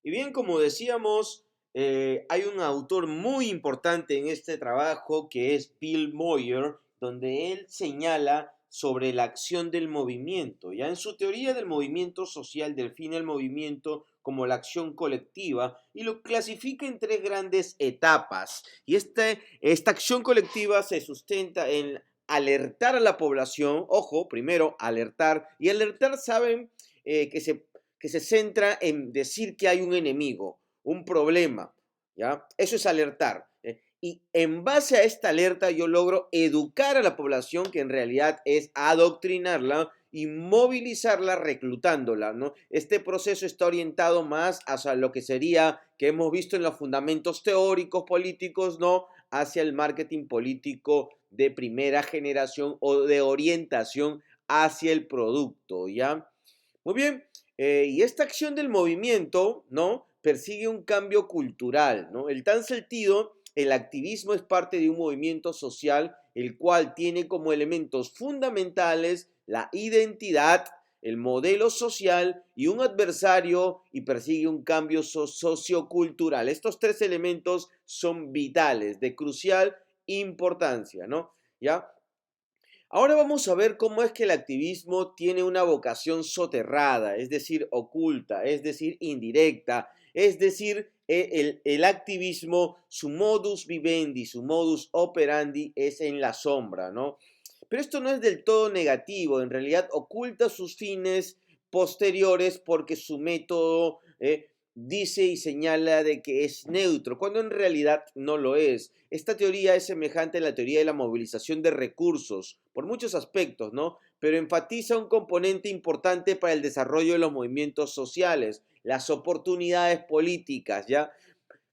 Y bien, como decíamos, hay un autor muy importante en este trabajo que es Bill Moyer, donde él señala sobre la acción del movimiento. Ya en su teoría del movimiento social define el movimiento como la acción colectiva y lo clasifica en tres grandes etapas. Y esta acción colectiva se sustenta en alertar a la población, ojo, primero alertar, y alertar saben que se centra en decir que hay un enemigo, un problema, ¿ya? Eso es alertar. Y en base a esta alerta yo logro educar a la población, que en realidad es adoctrinarla y movilizarla reclutándola, ¿no? Este proceso está orientado más hacia lo que sería, que hemos visto en los fundamentos teóricos políticos, ¿no? Hacia el marketing político de primera generación o de orientación hacia el producto, ¿ya? Muy bien, y esta acción del movimiento, ¿no? Persigue un cambio cultural, ¿no? En tal sentido, el activismo es parte de un movimiento social, el cual tiene como elementos fundamentales la identidad, el modelo social y un adversario y persigue un cambio sociocultural. Estos tres elementos son vitales, de crucial importancia, ¿no? ¿Ya? Ahora vamos a ver cómo es que el activismo tiene una vocación soterrada, es decir, oculta, es decir, indirecta, es decir, el activismo, su modus vivendi, su modus operandi es en la sombra, ¿no? Pero esto no es del todo negativo, en realidad oculta sus fines posteriores porque su método dice y señala de que es neutro, cuando en realidad no lo es. Esta teoría es semejante a la teoría de la movilización de recursos, por muchos aspectos, ¿no? Pero enfatiza un componente importante para el desarrollo de los movimientos sociales, las oportunidades políticas, ¿ya?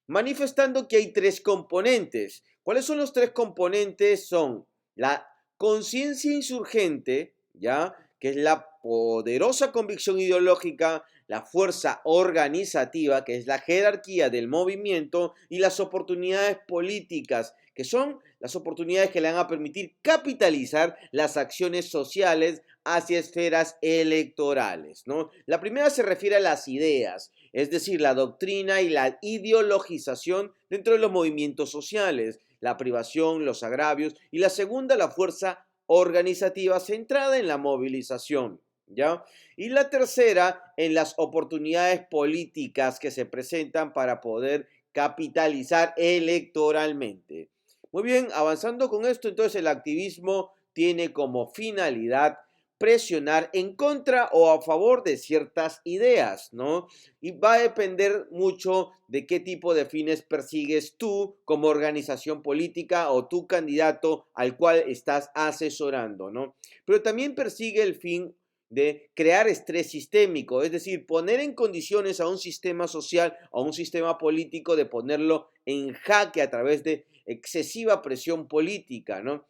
Manifestando que hay tres componentes. ¿Cuáles son los tres componentes? Son la conciencia insurgente, ¿ya? Que es la poderosa convicción ideológica, la fuerza organizativa, que es la jerarquía del movimiento, y las oportunidades políticas, que son las oportunidades que le van a permitir capitalizar las acciones sociales hacia esferas electorales, ¿no? La primera se refiere a las ideas, es decir, la doctrina y la ideologización dentro de los movimientos sociales, la privación, los agravios, y la segunda, la fuerza organizativa centrada en la movilización, ¿ya? Y la tercera, en las oportunidades políticas que se presentan para poder capitalizar electoralmente. Muy bien, avanzando con esto, entonces el activismo tiene como finalidad presionar en contra o a favor de ciertas ideas, ¿no? Y va a depender mucho de qué tipo de fines persigues tú como organización política o tu candidato al cual estás asesorando, ¿no? Pero también persigue el fin de crear estrés sistémico, es decir, poner en condiciones a un sistema social, a un sistema político, de ponerlo en jaque a través de excesiva presión política, ¿no?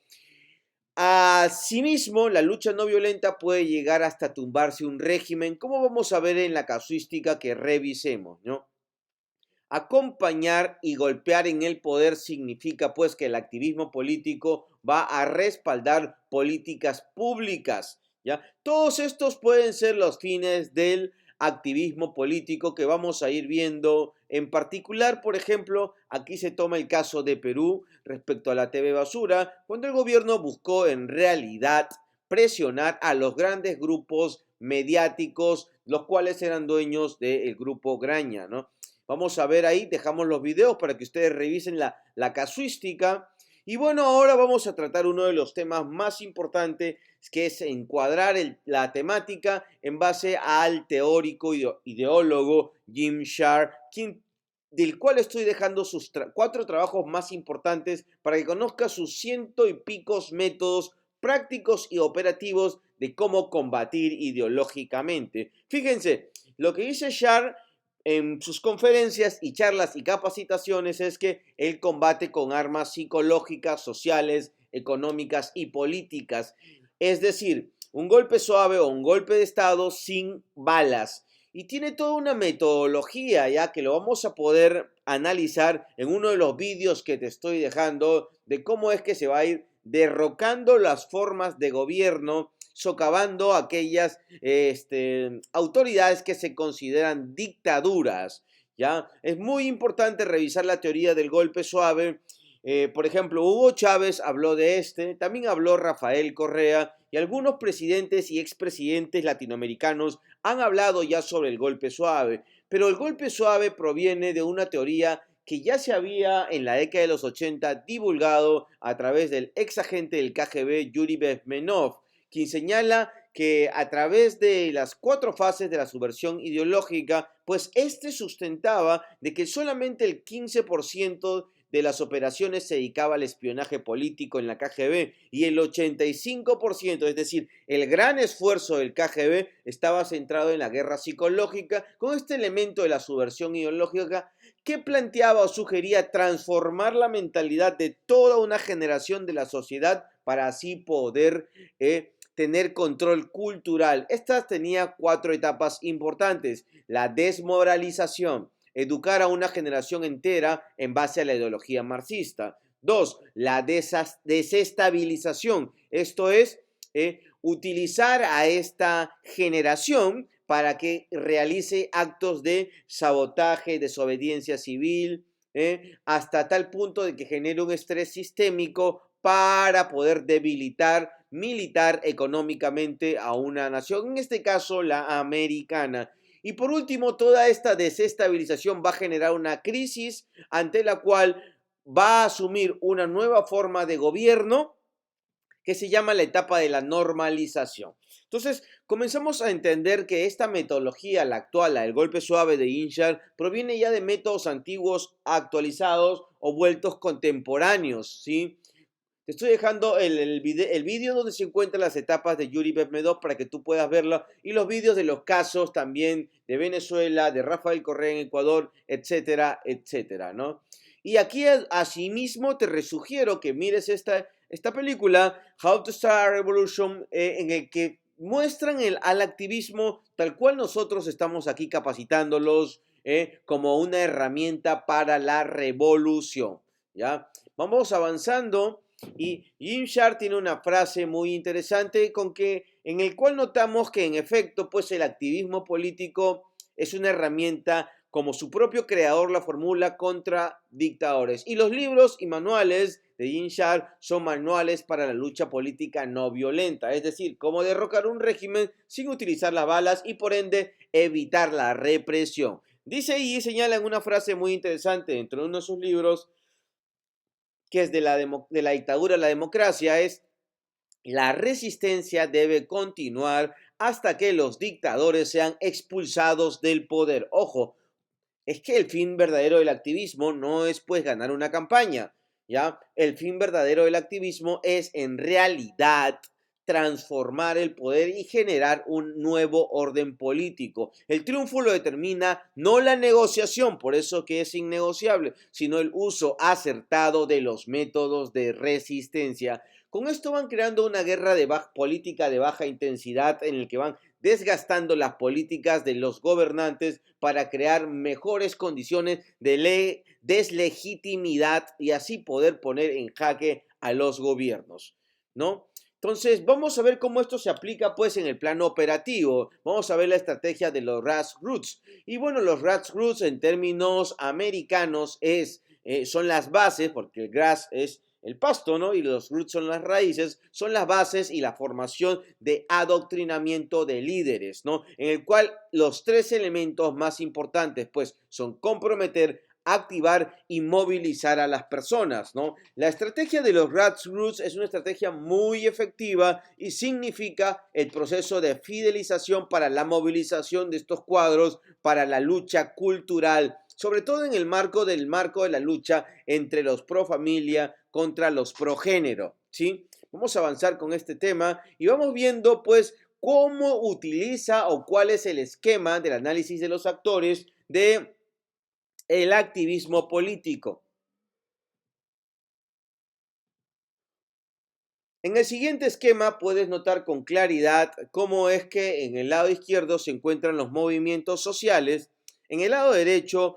Asimismo, la lucha no violenta puede llegar hasta tumbarse un régimen, como vamos a ver en la casuística que revisemos, ¿no? Acompañar y golpear en el poder significa pues que el activismo político va a respaldar políticas públicas, ¿ya? Todos estos pueden ser los fines del activismo político que vamos a ir viendo. En particular, por ejemplo, aquí se toma el caso de Perú respecto a la TV Basura, cuando el gobierno buscó en realidad presionar a los grandes grupos mediáticos, los cuales eran dueños del grupo Graña, ¿no? Vamos a ver ahí, dejamos los videos para que ustedes revisen la casuística. Y bueno, ahora vamos a tratar uno de los temas más importantes, que es encuadrar la temática en base al teórico ideólogo Jim Sharp, del cual estoy dejando sus cuatro trabajos más importantes para que conozca sus ciento y picos métodos prácticos y operativos de cómo combatir ideológicamente. Fíjense, lo que dice Sharp en sus conferencias y charlas y capacitaciones es que él combate con armas psicológicas, sociales, económicas y políticas. Es decir, un golpe suave o un golpe de Estado sin balas. Y tiene toda una metodología, ya que lo vamos a poder analizar en uno de los vídeos que te estoy dejando, de cómo es que se va a ir derrocando las formas de gobierno, socavando aquellas autoridades que se consideran dictaduras, ¿ya? Es muy importante revisar la teoría del golpe suave. Por ejemplo, Hugo Chávez habló de también habló Rafael Correa y algunos presidentes y expresidentes latinoamericanos han hablado ya sobre el golpe suave, pero el golpe suave proviene de una teoría que ya se había en la década de los 80 divulgado a través del ex agente del KGB Yuri Bezmenov, quien señala que a través de las 4 fases de la subversión ideológica, pues sustentaba de que solamente el 15% de las operaciones se dedicaba al espionaje político en la KGB y el 85%, es decir, el gran esfuerzo del KGB estaba centrado en la guerra psicológica con este elemento de la subversión ideológica que planteaba o sugería transformar la mentalidad de toda una generación de la sociedad para así poder tener control cultural. Estas tenía 4 etapas importantes: la desmoralización, educar a una generación entera en base a la ideología marxista. 2, la desestabilización, esto es, utilizar a esta generación para que realice actos de sabotaje, desobediencia civil, hasta tal punto de que genere un estrés sistémico para poder debilitar militar económicamente a una nación, en este caso la americana. Y por último, toda esta desestabilización va a generar una crisis ante la cual va a asumir una nueva forma de gobierno que se llama la etapa de la normalización. Entonces, comenzamos a entender que esta metodología, la actual, la del golpe suave de Inshar, proviene ya de métodos antiguos actualizados o vueltos contemporáneos, ¿sí? Te estoy dejando el vídeo donde se encuentran las etapas de Yuri Bezmenov para que tú puedas verlo y los vídeos de los casos también de Venezuela, de Rafael Correa en Ecuador, etcétera, etcétera, ¿no? Y aquí asimismo te resugiero que mires esta película, How to Start a Revolution, en el que muestran al activismo tal cual nosotros estamos aquí capacitándolos como una herramienta para la revolución, ¿ya? Vamos avanzando. Y Gymshark tiene una frase muy interesante en el cual notamos que en efecto pues el activismo político es una herramienta como su propio creador la formula contra dictadores. Y los libros y manuales de Gymshark son manuales para la lucha política no violenta, es decir, cómo derrocar un régimen sin utilizar las balas y por ende evitar la represión. Dice y señala en una frase muy interesante dentro de uno de sus libros, que es de la dictadura a la democracia, es: la resistencia debe continuar hasta que los dictadores sean expulsados del poder. Ojo, es que el fin verdadero del activismo no es pues ganar una campaña, ¿ya? El fin verdadero del activismo es en realidad transformar el poder y generar un nuevo orden político. El triunfo lo determina no la negociación, por eso que es innegociable, sino el uso acertado de los métodos de resistencia. Con esto van creando una guerra política de baja intensidad en el que van desgastando las políticas de los gobernantes para crear mejores condiciones de deslegitimidad y así poder poner en jaque a los gobiernos, ¿no? Entonces, vamos a ver cómo esto se aplica pues en el plano operativo. Vamos a ver la estrategia de los grassroots. Y bueno, los grassroots en términos americanos son las bases, porque el grass es el pasto, ¿no? Y los roots son las raíces, son las bases y la formación de adoctrinamiento de líderes, ¿no? En el cual los 3 elementos más importantes, pues, son comprometer, activar y movilizar a las personas, ¿no? La estrategia de los grassroots es una estrategia muy efectiva y significa el proceso de fidelización para la movilización de estos cuadros para la lucha cultural, sobre todo en el marco de la lucha entre los pro familia contra los pro género, ¿sí? Vamos a avanzar con este tema y vamos viendo pues cómo utiliza o cuál es el esquema del análisis de los actores de el activismo político. En el siguiente esquema puedes notar con claridad cómo es que en el lado izquierdo se encuentran los movimientos sociales, en el lado derecho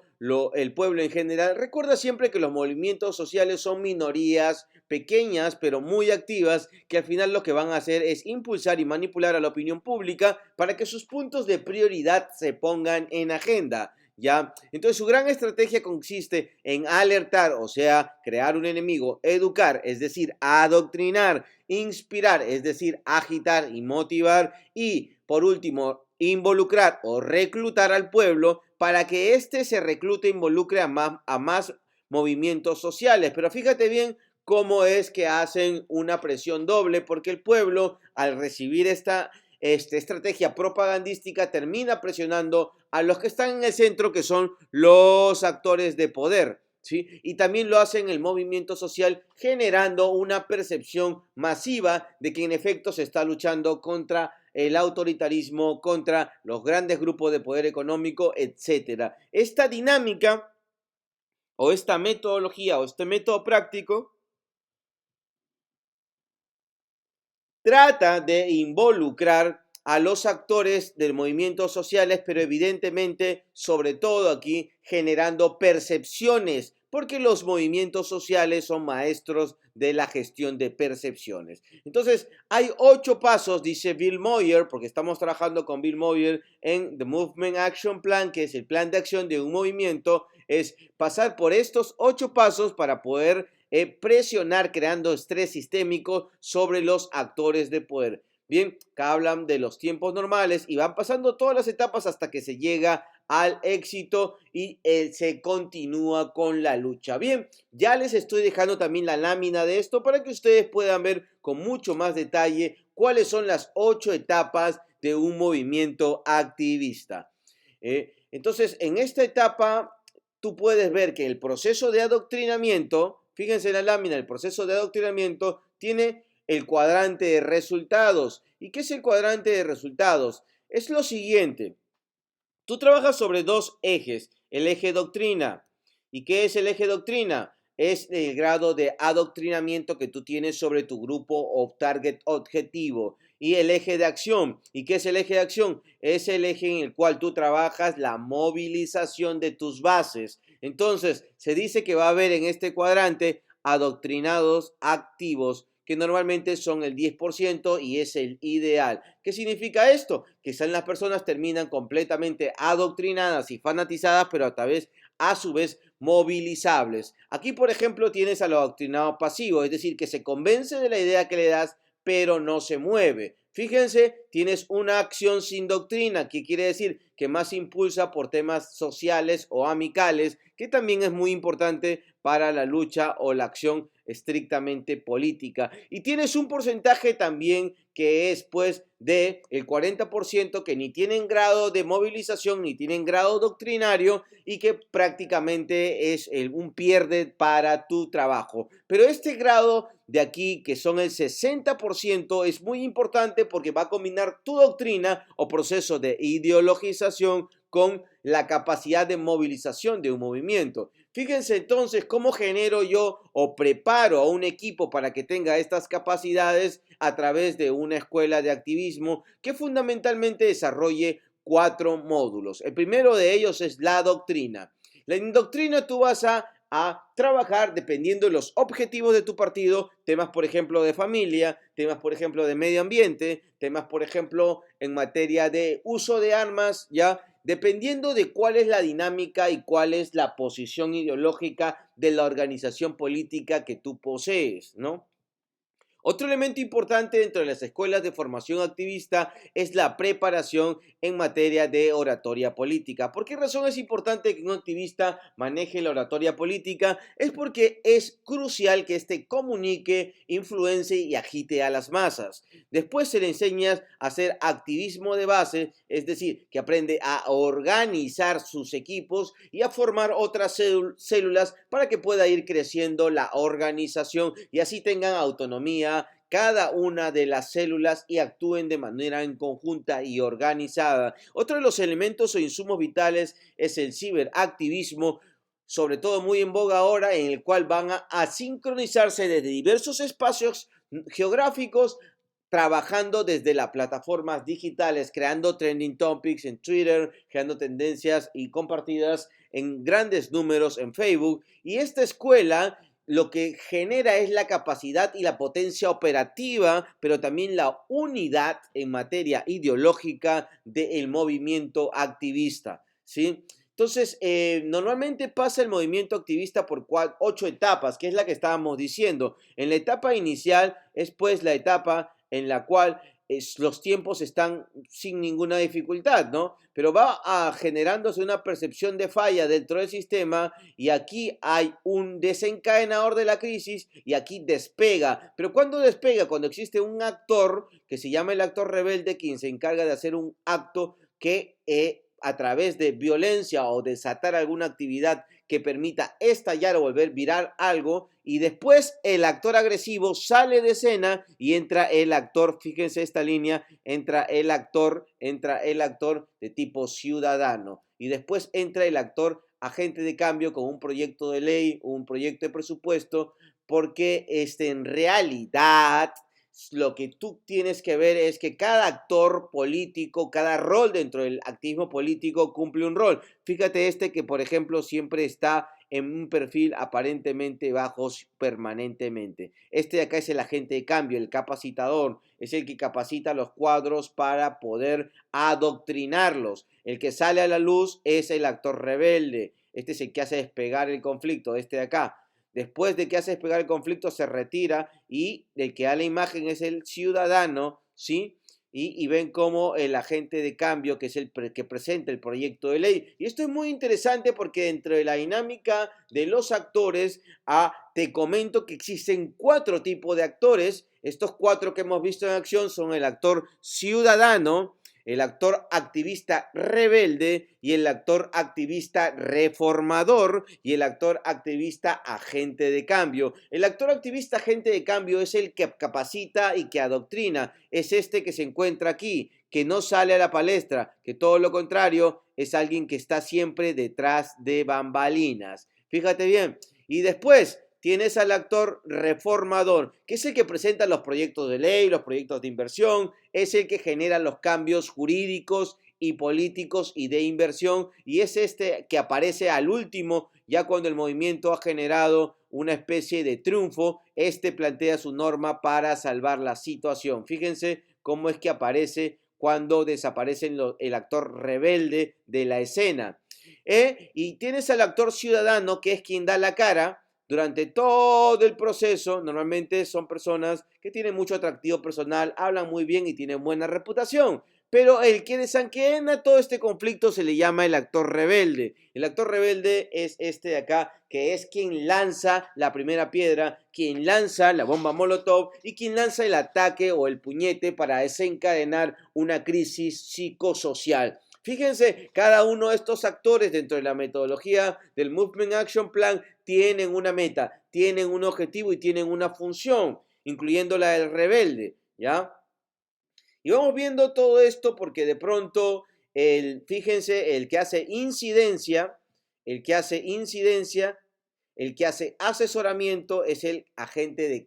el pueblo en general. Recuerda siempre que los movimientos sociales son minorías pequeñas pero muy activas que al final lo que van a hacer es impulsar y manipular a la opinión pública para que sus puntos de prioridad se pongan en agenda. ¿ya? Entonces su gran estrategia consiste en alertar, o sea, crear un enemigo, educar, es decir, adoctrinar, inspirar, es decir, agitar y motivar, y por último, involucrar o reclutar al pueblo para que éste se reclute e involucre a más movimientos sociales. Pero fíjate bien cómo es que hacen una presión doble, porque el pueblo, al recibir esta estrategia propagandística, termina presionando a los que están en el centro, que son los actores de poder, ¿sí? Y también lo hacen el movimiento social, generando una percepción masiva de que en efecto se está luchando contra el autoritarismo, contra los grandes grupos de poder económico, etcétera. Esta dinámica o esta metodología o este método práctico trata de involucrar a los actores del movimiento sociales, pero evidentemente, sobre todo aquí, generando percepciones, porque los movimientos sociales son maestros de la gestión de percepciones. Entonces, hay 8 pasos, dice Bill Moyer, porque estamos trabajando con Bill Moyer en The Movement Action Plan, que es el plan de acción de un movimiento, es pasar por estos 8 pasos para poder presionar creando estrés sistémico sobre los actores de poder. Bien, acá hablan de los tiempos normales y van pasando todas las etapas hasta que se llega al éxito y se continúa con la lucha. Bien, ya les estoy dejando también la lámina de esto para que ustedes puedan ver con mucho más detalle cuáles son las 8 etapas de un movimiento activista. Entonces, en esta etapa, tú puedes ver que el proceso de adoctrinamiento, fíjense en la lámina, el proceso de adoctrinamiento tiene el cuadrante de resultados. ¿Y qué es el cuadrante de resultados? Es lo siguiente. Tú trabajas sobre 2 ejes. El eje doctrina. ¿Y qué es el eje doctrina? Es el grado de adoctrinamiento que tú tienes sobre tu grupo o target objetivo. Y el eje de acción. ¿Y qué es el eje de acción? Es el eje en el cual tú trabajas la movilización de tus bases. Entonces, se dice que va a haber en este cuadrante adoctrinados activos, que normalmente son el 10% y es el ideal. ¿Qué significa esto? Que las personas terminan completamente adoctrinadas y fanatizadas, pero a su vez movilizables. Aquí, por ejemplo, tienes al adoctrinado pasivo, es decir, que se convence de la idea que le das, pero no se mueve. Fíjense, tienes una acción sin doctrina, que quiere decir que más impulsa por temas sociales o amicales, que también es muy importante para la lucha o la acción estrictamente política. Y tienes un porcentaje también que es pues de el 40% que ni tienen grado de movilización ni tienen grado doctrinario y que prácticamente es un pierde para tu trabajo. Pero este grado de aquí, que son el 60%, es muy importante porque va a combinar tu doctrina o proceso de ideologización con la capacidad de movilización de un movimiento. Fíjense entonces cómo genero yo o preparo a un equipo para que tenga estas capacidades a través de una escuela de activismo que fundamentalmente desarrolle 4 módulos. El primero de ellos es la doctrina. La doctrina tú vas a trabajar dependiendo de los objetivos de tu partido, temas por ejemplo de familia, temas por ejemplo de medio ambiente, temas por ejemplo en materia de uso de armas, ya dependiendo de cuál es la dinámica y cuál es la posición ideológica de la organización política que tú posees, ¿no? Otro elemento importante dentro de las escuelas de formación activista es la preparación en materia de oratoria política. ¿Por qué razón es importante que un activista maneje la oratoria política? Es porque es crucial que éste comunique, influencie y agite a las masas. Después se le enseña a hacer activismo de base, es decir, que aprende a organizar sus equipos y a formar otras células para que pueda ir creciendo la organización y así tengan autonomía cada una de las células y actúen de manera en conjunta y organizada. Otro de los elementos o insumos vitales es el ciberactivismo, sobre todo muy en boga ahora, en el cual van a sincronizarse desde diversos espacios geográficos, trabajando desde las plataformas digitales, creando trending topics en Twitter, creando tendencias y compartidas en grandes números en Facebook. Y esta escuela lo que genera es la capacidad y la potencia operativa, pero también la unidad en materia ideológica del movimiento activista, ¿sí? Entonces, normalmente pasa el movimiento activista por 8 etapas, que es la que estábamos diciendo. En la etapa inicial es pues la etapa en la cual los tiempos están sin ninguna dificultad, ¿no? Pero va generándose una percepción de falla dentro del sistema y aquí hay un desencadenador de la crisis y aquí despega. Pero ¿cuándo despega? Cuando existe un actor que se llama el actor rebelde, quien se encarga de hacer un acto que a través de violencia o desatar alguna actividad que permita estallar o volver viral algo, y después el actor agresivo sale de escena y entra el actor, fíjense esta línea, entra el actor de tipo ciudadano, y después entra el actor agente de cambio con un proyecto de ley, un proyecto de presupuesto, porque en realidad lo que tú tienes que ver es que cada actor político, cada rol dentro del activismo político cumple un rol. Fíjate que, por ejemplo, siempre está en un perfil aparentemente bajo permanentemente. Este de acá es el agente de cambio, el capacitador, es el que capacita a los cuadros para poder adoctrinarlos. El que sale a la luz es el actor rebelde. Este es el que hace despegar el conflicto, este de acá. Después de que hace despegar el conflicto, se retira y el que da la imagen es el ciudadano, ¿sí? Y ven cómo el agente de cambio, que es el que presenta el proyecto de ley. Y esto es muy interesante porque dentro de la dinámica de los actores, te comento que existen 4 tipos de actores. Estos 4 que hemos visto en acción son el actor ciudadano, el actor activista rebelde y el actor activista reformador y el actor activista agente de cambio. El actor activista agente de cambio es el que capacita y que adoctrina. Es este que se encuentra aquí, que no sale a la palestra, que todo lo contrario es alguien que está siempre detrás de bambalinas. Fíjate bien. Y después tienes al actor reformador, que es el que presenta los proyectos de ley, los proyectos de inversión, es el que genera los cambios jurídicos y políticos y de inversión, y es este que aparece al último, ya cuando el movimiento ha generado una especie de triunfo, este plantea su norma para salvar la situación. Fíjense cómo es que aparece cuando desaparece el actor rebelde de la escena. Y tienes al actor ciudadano, que es quien da la cara durante todo el proceso. Normalmente son personas que tienen mucho atractivo personal, hablan muy bien y tienen buena reputación. Pero el que desencadena todo este conflicto se le llama el actor rebelde. El actor rebelde es este de acá, que es quien lanza la primera piedra, quien lanza la bomba Molotov y quien lanza el ataque o el puñete para desencadenar una crisis psicosocial. Fíjense, cada uno de estos actores dentro de la metodología del Movement Action Plan tienen una meta, tienen un objetivo y tienen una función, incluyendo la del rebelde, ¿ya? Y vamos viendo todo esto porque de pronto, fíjense, el que hace incidencia, el que hace incidencia, el que hace asesoramiento es el agente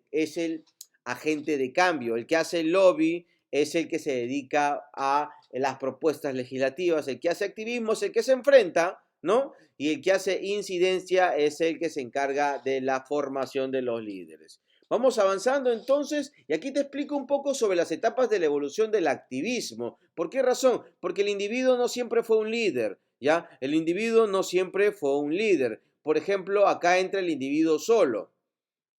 de cambio. El que hace lobby es el que se dedica a las propuestas legislativas. El que hace activismo es el que se enfrenta, ¿no? Y el que hace incidencia es el que se encarga de la formación de los líderes. Vamos avanzando entonces y aquí te explico un poco sobre las etapas de la evolución del activismo. ¿Por qué razón? Porque el individuo no siempre fue un líder, ¿ya? El individuo no siempre fue un líder. Por ejemplo, acá entra el individuo solo,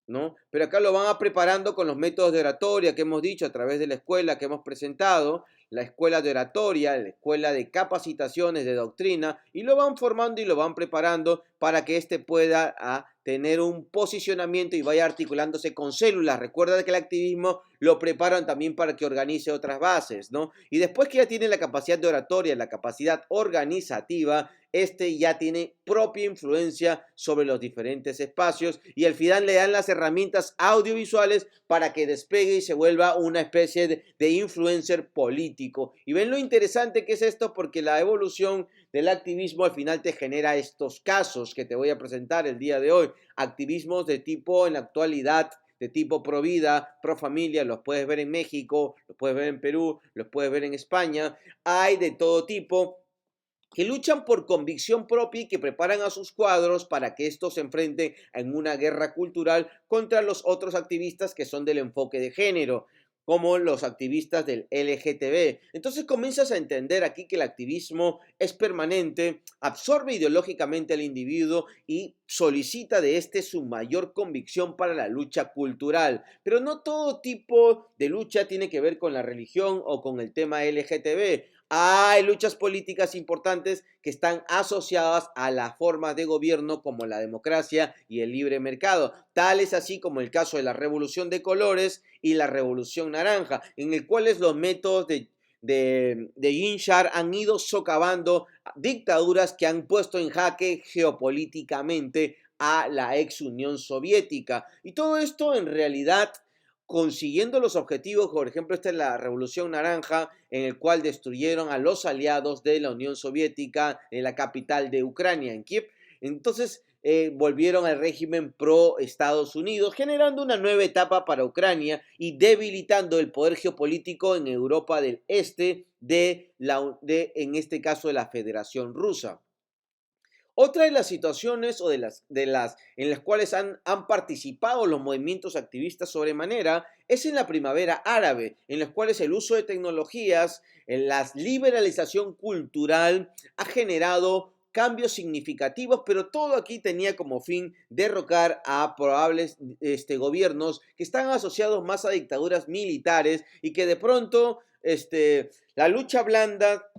¿no? Pero acá lo van preparando con los métodos de oratoria que hemos dicho a través de la escuela que hemos presentado, la escuela de oratoria, la escuela de capacitaciones de doctrina, y lo van formando y lo van preparando para que éste pueda tener un posicionamiento y vaya articulándose con células. Recuerda que el activismo lo preparan también para que organice otras bases, ¿no? Y después que ya tiene la capacidad de oratoria, la capacidad organizativa, este ya tiene propia influencia sobre los diferentes espacios y al final le dan las herramientas audiovisuales para que despegue y se vuelva una especie de influencer político. Y ven lo interesante que es esto porque la evolución del activismo al final te genera estos casos que te voy a presentar el día de hoy. Activismos de tipo en la actualidad, de tipo pro vida, pro familia, los puedes ver en México, los puedes ver en Perú, los puedes ver en España. Hay de todo tipo que luchan por convicción propia y que preparan a sus cuadros para que estos se enfrenten en una guerra cultural contra los otros activistas que son del enfoque de género. como los activistas del LGTB. Entonces comienzas a entender aquí que el activismo es permanente, absorbe ideológicamente al individuo y solicita de este su mayor convicción para la lucha cultural. Pero no todo tipo de lucha tiene que ver con la religión o con el tema LGTB. Hay luchas políticas importantes que están asociadas a las formas de gobierno como la democracia y el libre mercado, tales así como el caso de la Revolución de Colores y la Revolución Naranja, en el cual los métodos de Ginchar han ido socavando dictaduras que han puesto en jaque geopolíticamente a la ex Unión Soviética. Y todo esto en realidad consiguiendo los objetivos, por ejemplo, esta es la Revolución Naranja, en el cual destruyeron a los aliados de la Unión Soviética en la capital de Ucrania, en Kiev. Entonces, volvieron al régimen pro Estados Unidos, generando una nueva etapa para Ucrania y debilitando el poder geopolítico en Europa del Este en este caso, de la Federación Rusa. Otra de las situaciones o en las cuales han participado los movimientos activistas sobremanera es en la primavera árabe, en las cuales el uso de tecnologías, en la liberalización cultural ha generado cambios significativos, pero todo aquí tenía como fin derrocar a probables gobiernos que están asociados más a dictaduras militares y que de pronto la lucha blanda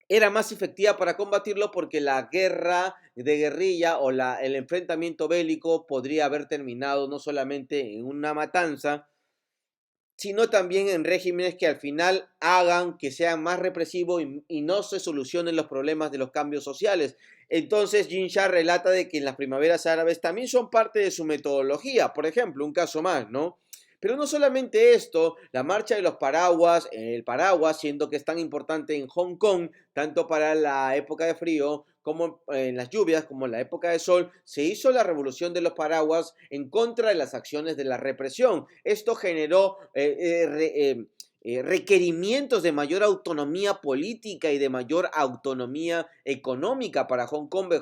era más efectiva para combatirlo porque la guerra de guerrilla o el enfrentamiento bélico podría haber terminado no solamente en una matanza, sino también en regímenes que al final hagan que sean más represivos y no se solucionen los problemas de los cambios sociales. Entonces, Ginchar relata de que en las primaveras árabes también son parte de su metodología. Por ejemplo, un caso más, ¿no? Pero no solamente esto, la marcha de los paraguas, el paraguas, siendo que es tan importante en Hong Kong, tanto para la época de frío como en las lluvias, como en la época de sol, se hizo la revolución de los paraguas en contra de las acciones de la represión. Esto generó requerimientos de mayor autonomía política y de mayor autonomía económica para Hong Kong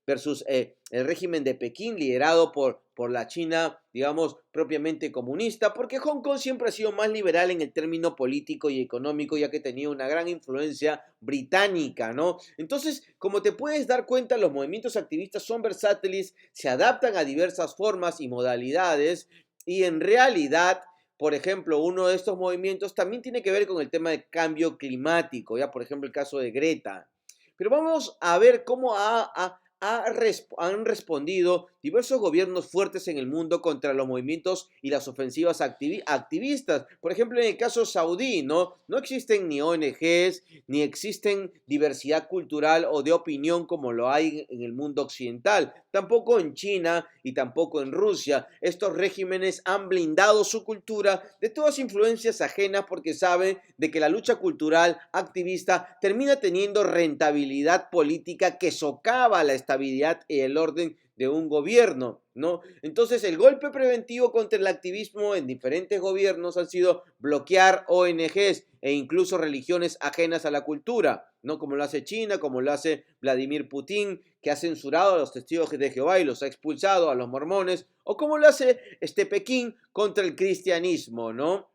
versus el régimen de Pekín liderado por la China, digamos, propiamente comunista, porque Hong Kong siempre ha sido más liberal en el término político y económico, ya que tenía una gran influencia británica, ¿no? Entonces, como te puedes dar cuenta, los movimientos activistas son versátiles, se adaptan a diversas formas y modalidades, y en realidad, por ejemplo, uno de estos movimientos también tiene que ver con el tema de cambio climático, ya por ejemplo el caso de Greta. Pero vamos a ver cómo han respondido diversos gobiernos fuertes en el mundo contra los movimientos y las ofensivas activistas. Por ejemplo, en el caso saudí, ¿no? No existen ni ONGs, ni existen diversidad cultural o de opinión como lo hay en el mundo occidental. Tampoco en China y tampoco en Rusia. Estos regímenes han blindado su cultura de todas influencias ajenas porque saben de que la lucha cultural activista termina teniendo rentabilidad política que socava la estabilidad y el orden de un gobierno, ¿no? Entonces, el golpe preventivo contra el activismo en diferentes gobiernos han sido bloquear ONGs e incluso religiones ajenas a la cultura, ¿no? Como lo hace China, como lo hace Vladimir Putin, que ha censurado a los testigos de Jehová y los ha expulsado a los mormones, o como lo hace Pekín contra el cristianismo, ¿no?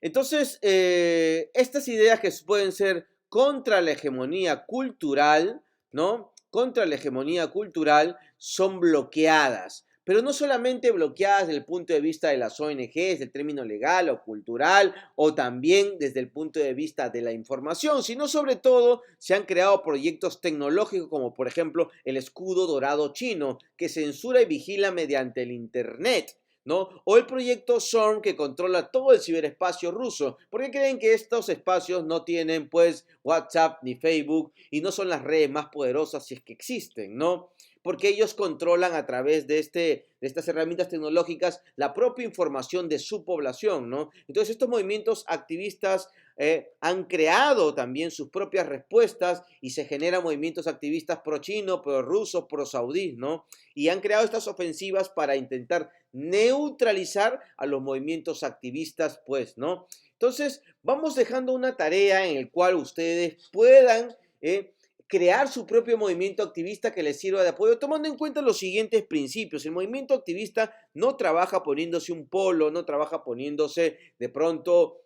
Entonces, estas ideas que pueden ser contra la hegemonía cultural, ¿no? Contra la hegemonía cultural son bloqueadas, pero no solamente bloqueadas desde el punto de vista de las ONGs, del término legal o cultural, o también desde el punto de vista de la información, sino sobre todo se han creado proyectos tecnológicos como por ejemplo el escudo dorado chino, que censura y vigila mediante el Internet, ¿no? O el proyecto SORM que controla todo el ciberespacio ruso, porque creen que estos espacios no tienen pues WhatsApp ni Facebook y no son las redes más poderosas si es que existen, ¿no? Porque ellos controlan a través de estas herramientas tecnológicas la propia información de su población, ¿no? Entonces estos movimientos activistas han creado también sus propias respuestas y se generan movimientos activistas pro-chino, pro-rusos, pro-saudíes, ¿no? Y han creado estas ofensivas para intentar neutralizar a los movimientos activistas, pues, ¿no? Entonces, vamos dejando una tarea en la cual ustedes puedan crear su propio movimiento activista que les sirva de apoyo, tomando en cuenta los siguientes principios. El movimiento activista no trabaja poniéndose un polo, no trabaja poniéndose de pronto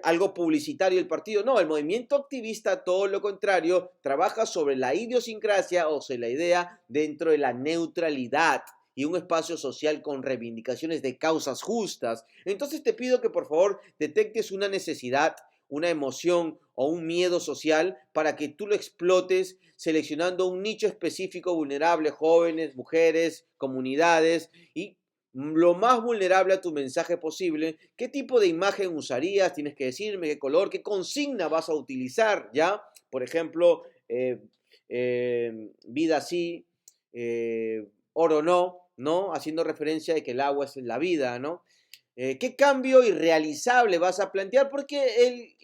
algo publicitario del partido. No, el movimiento activista, todo lo contrario, trabaja sobre la idiosincrasia o sobre la idea dentro de la neutralidad y un espacio social con reivindicaciones de causas justas. Entonces te pido que por favor detectes una necesidad, una emoción o un miedo social para que tú lo explotes seleccionando un nicho específico vulnerable, jóvenes, mujeres, comunidades y lo más vulnerable a tu mensaje posible. ¿Qué tipo de imagen usarías? Tienes que decirme qué color, qué consigna vas a utilizar, ¿ya? Por ejemplo, vida sí, oro no, ¿no? Haciendo referencia de que el agua es la vida, ¿no? ¿Qué cambio irrealizable vas a plantear? Porque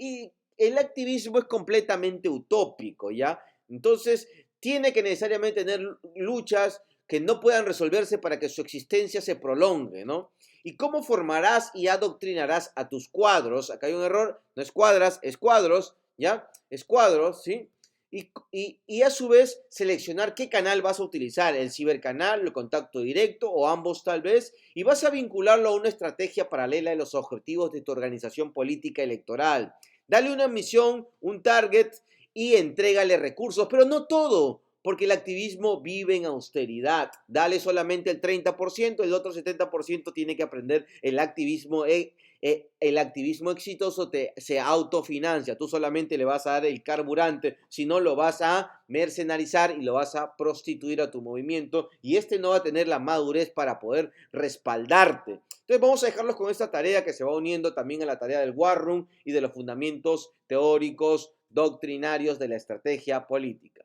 el activismo es completamente utópico, ¿ya? Entonces, tiene que necesariamente tener luchas que no puedan resolverse para que su existencia se prolongue, ¿no? ¿Y cómo formarás y adoctrinarás a tus cuadros? Acá hay un error, no es cuadras, es cuadros, ¿ya? Es cuadros, ¿sí? Y a su vez seleccionar qué canal vas a utilizar, el cibercanal, el contacto directo o ambos tal vez, y vas a vincularlo a una estrategia paralela de los objetivos de tu organización política electoral. Dale una misión, un target y entrégale recursos, pero no todo, porque el activismo vive en austeridad. Dale solamente el 30%, el otro 70% tiene que aprender el activismo exitoso se autofinancia. Tú solamente le vas a dar el carburante, si no lo vas a mercenarizar y lo vas a prostituir a tu movimiento y este no va a tener la madurez para poder respaldarte. Entonces vamos a dejarlos con esta tarea que se va uniendo también a la tarea del War Room y de los fundamentos teóricos, doctrinarios de la estrategia política.